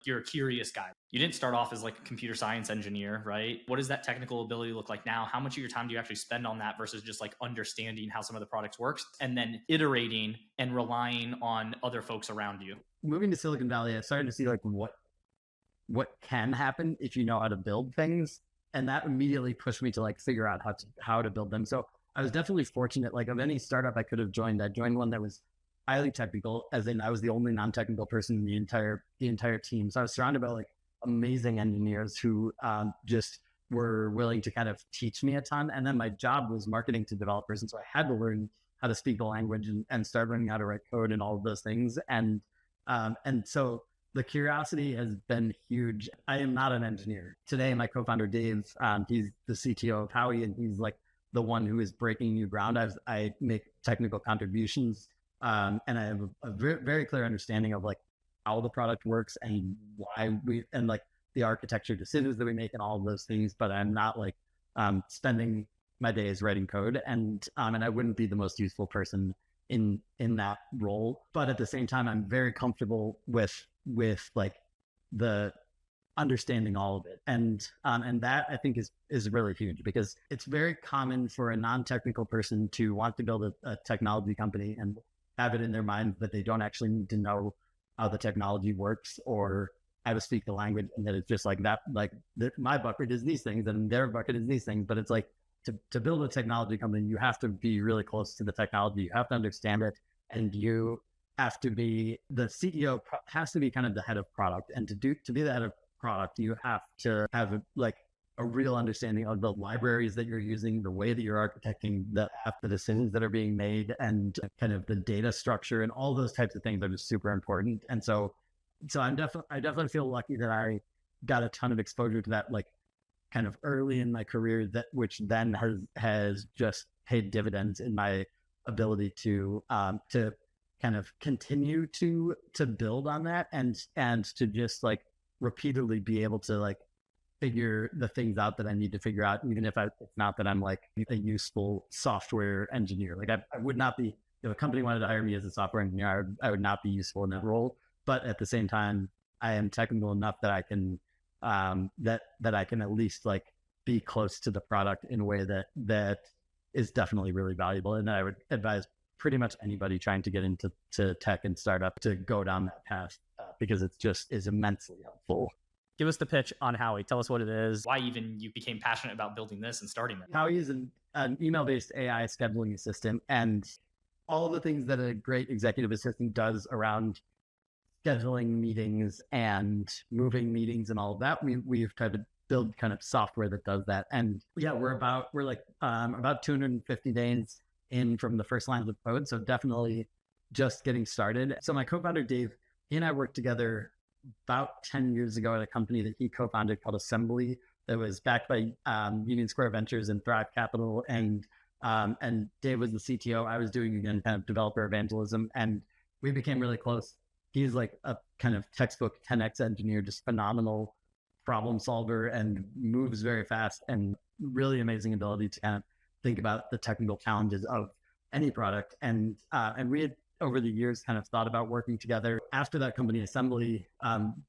You're a curious guy. You didn't start off as like a computer science engineer, right? What does that technical ability look like now? How much of your time do you actually spend on that versus just like understanding how some of the products works and then iterating and relying on other folks around you? Moving to Silicon Valley, I started to see like what can happen if you know how to build things. And that immediately pushed me to like figure out how to build them. So I was definitely fortunate. Like of any startup I could have joined, I joined one that was highly technical, as in I was the only non-technical person in the entire team. So I was surrounded by like amazing engineers who just were willing to kind of teach me a ton. And then my job was marketing to developers. And so I had to learn how to speak the language and start learning how to write code and all of those things. And so the curiosity has been huge. I am not an engineer. Today, my co-founder, Dave, he's the CTO of Howie, and he's like the one who is breaking new ground. I make technical contributions, and I have a very, very clear understanding of like how the product works and why and like the architecture decisions that we make and all of those things. But I'm not like spending my days writing code, and I wouldn't be the most useful person in that role. But at the same time, I'm very comfortable with like the understanding all of it. And that I think is really huge, because it's very common for a non-technical person to want to build a technology company and have it in their mind that they don't actually need to know how the technology works or how to speak the language. And that it's just like that, like my bucket is these things and their bucket is these things. But it's like to build a technology company, you have to be really close to the technology. You have to understand it, and you have to be, the CEO has to be kind of the head of product. And to be the head of product, you have to have a real understanding of the libraries that you're using, the way that you're architecting the app, the decisions that are being made, and kind of the data structure and all those types of things are just super important. And so I definitely feel lucky that I got a ton of exposure to that, like kind of early in my career, that which then has just paid dividends in my ability to kind of continue to build on that and to just like repeatedly be able to like figure the things out that I need to figure out, even if it's not that I'm like a useful software engineer. Like I would not be, if a company wanted to hire me as a software engineer, I would not be useful in that role. But at the same time, I am technical enough that I can that I can at least like be close to the product in a way that is definitely really valuable. And I would advise pretty much anybody trying to get into tech and startup to go down that path, because it just is immensely helpful. Give us the pitch on Howie. Tell us what it is, why even you became passionate about building this and starting it. Howie is an email-based AI scheduling assistant, and all the things that a great executive assistant does around scheduling meetings and moving meetings and all of that, we've tried to build kind of software that does that. And yeah, we're about 250 days in from the first lines of code. So definitely just getting started. So my co-founder, Dave, he and I worked together about 10 years ago at a company that he co-founded called Assembly, that was backed by Union Square Ventures and Thrive Capital. And Dave was the CTO. I was doing, again, kind of developer evangelism, and we became really close. He's like a kind of textbook 10x engineer, just phenomenal problem solver and moves very fast, and really amazing ability to kind of think about the technical challenges of any product. And we had over the years kind of thought about working together. After that company, Assembly,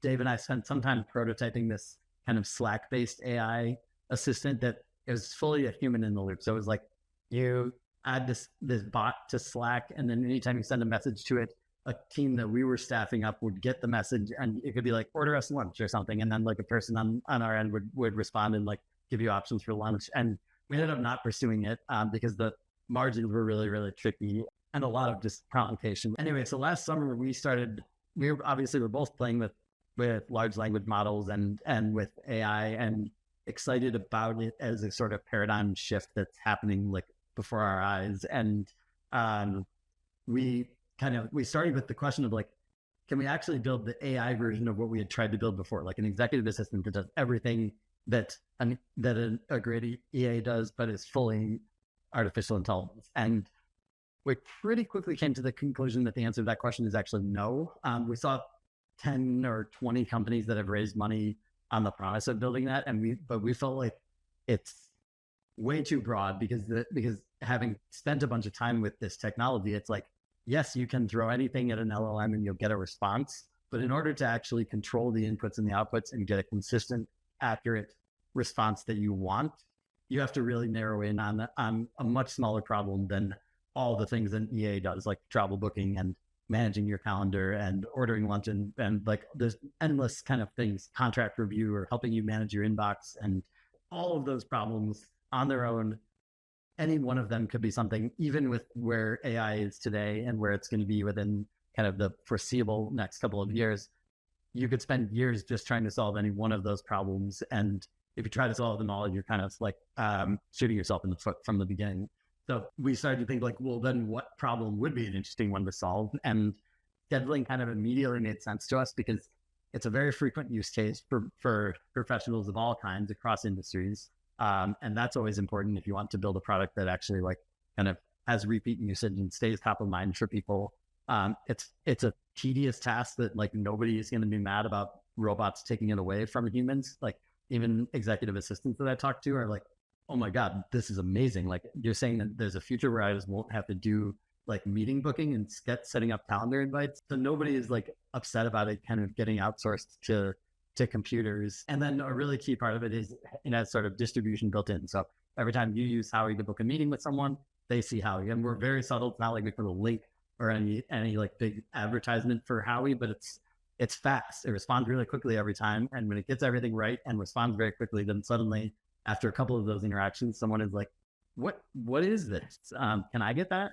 Dave and I spent some time prototyping this kind of Slack-based AI assistant that is fully a human in the loop. So it was like you add this bot to Slack, and then anytime you send a message to it, a team that we were staffing up would get the message, and it could be like, order us lunch or something. And then like a person on our end would respond and like give you options for lunch. And we ended up not pursuing it because the margins were really, really tricky and a lot of just complication. Anyway, so last summer we were both playing with large language models and with AI, and excited about it as a sort of paradigm shift that's happening like before our eyes. And we started with the question of like, can we actually build the AI version of what we had tried to build before, like an executive assistant that does everything that a great EA does, but is fully artificial intelligence? And we pretty quickly came to the conclusion that the answer to that question is actually no. We saw 10 or 20 companies that have raised money on the promise of building that, but we felt like it's way too broad, because having spent a bunch of time with this technology, it's like, yes, you can throw anything at an LLM and you'll get a response, But in order to actually control the inputs and the outputs and get a consistent, accurate response that you want, you have to really narrow in on a much smaller problem than all the things that EA does, like travel booking and managing your calendar and ordering lunch and like there's endless kind of things, contract review or helping you manage your inbox, and all of those problems on their own. Any one of them could be something, even with where AI is today and where it's going to be within kind of the foreseeable next couple of years. You could spend years just trying to solve any one of those problems. And if you try to solve them all, you're kind of like shooting yourself in the foot from the beginning. So we started to think like, well, then what problem would be an interesting one to solve? And scheduling kind of immediately made sense to us because it's a very frequent use case for professionals of all kinds across industries. And that's always important if you want to build a product that actually like kind of has repeat usage and stays top of mind for people. It's a tedious task that like nobody is going to be mad about robots taking it away from humans. Like even executive assistants that I talk to are like, oh my God, this is amazing. Like you're saying that there's a future where I just won't have to do like meeting booking and setting up calendar invites. So nobody is like upset about it kind of getting outsourced to computers. And then a really key part of it is it has sort of distribution built in. So every time you use Howie to book a meeting with someone, they see Howie. And we're very subtle. It's not like we put a link or any like big advertisement for Howie, but it's fast. It responds really quickly every time. And when it gets everything right and responds very quickly, then suddenly after a couple of those interactions, someone is like, what is this? Can I get that?